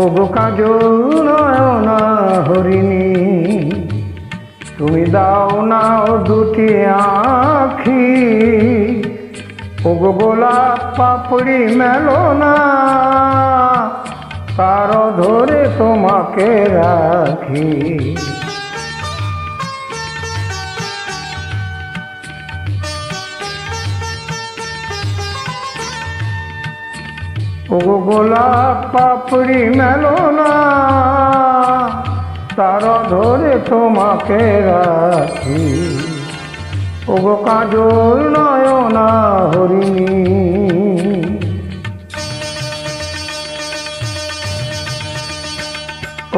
ওগো কাজল নয়না হরিণী, তুমি দাও না ও দুটি আঁখি। ওগো গোলাপ পাপড়ি মেলো না, তার ধরে তোমাকে রাখি। ওগো গোলাপ পাপড়ি মেলো না, তার ধরে তোমাকে রাখি। ওগো কাজল নয়না হরিণী।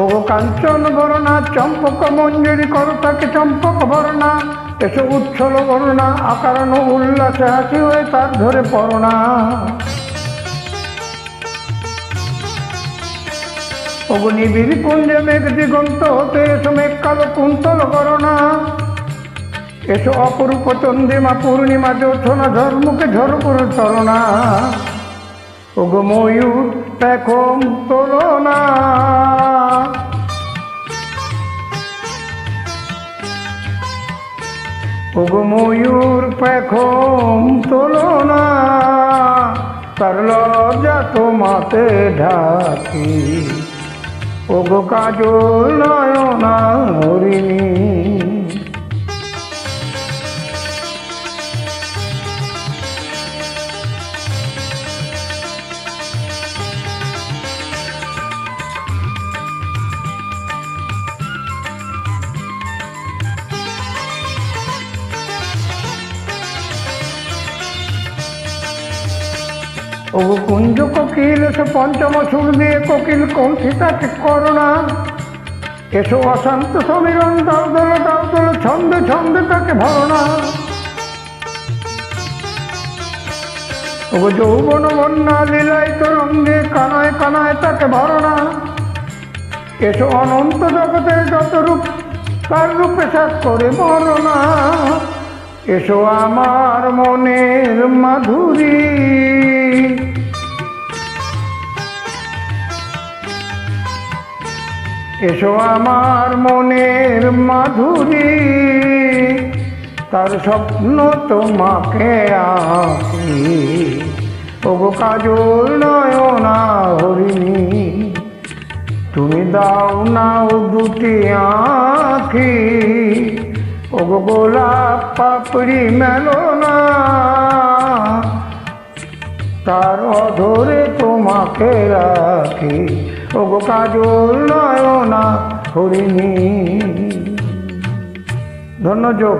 ওগো কাঞ্চন বর্ণা চম্পক মঞ্জুরি করতাকে চম্পক বর্ণা, এসো উচ্ছল বর্ণা আকারণ উল্লাসে হাসি হয়ে তার ধরে পড়না। ওগো নিবিড় কুঞ্জে মেঘ দিগন্ত হতে এসো মেঘ কালো কুন্তল করোনা। এসো অপরূপ চন্দ্রিমা পূর্ণিমা জোছনা ঝরমুখে ঝরপুর চলনা। ওগো ময়ূর পেখম তোলো না, ওগো ময়ূর পেখম তোলো না, তার লজ্জা তোমাতে ঢাকি। ওগো কাজল নয়না হরিণী। ওগো কুঞ্জ কোকিল এসো পঞ্চম সুর দিয়ে কোকিল কণ্ঠিতাকে করোনা। এসো অশান্ত সমীরণ দাও দোল ছন্দে ছন্দে তাকে ভরনা। ওগো যৌবন বন্যা লীলায়িত রঙ্গে কানায় কানায় তাকে ভরনা। এসো অনন্ত জগতের যত রূপ তার রূপে সাত করে বর্ণনা। এসো আমার মনের মাধুরী, এসো আমার মনের মাধুরী, তার স্বপ্ন তোমাকে আঁকি। ওগো কাজল নয়না হরিণী, তুমি দাও না ও দুটি আঁখি। ওগো গোলাপ পাপড়ি মেলো না, তার অধরে তোমাকে রাখি। ওগো কাজল নয়না হরিণী। ধন্যযোগ।